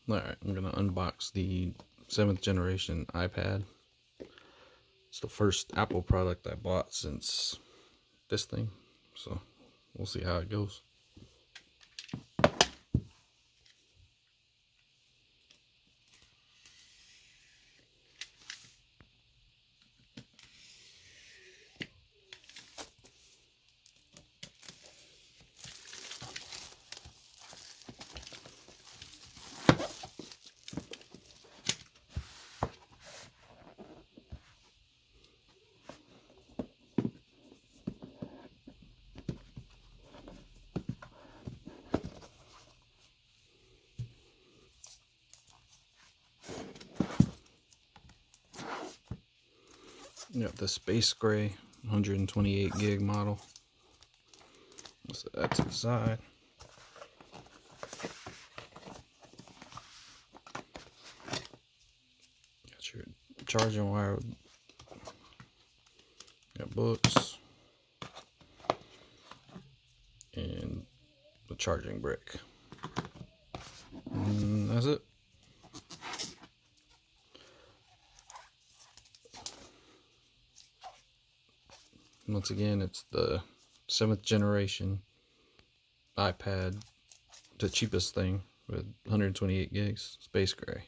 Alright, I'm gonna unbox the 7th generation iPad. It's the first Apple product I bought since this thing, so we'll see how it goes. You got the Space Gray 128 gig model. So that's to the side. Got your charging wire. Got books and the charging brick. And that's it. Once again, it's the 7th generation iPad, the cheapest thing with 128 gigs, Space Gray.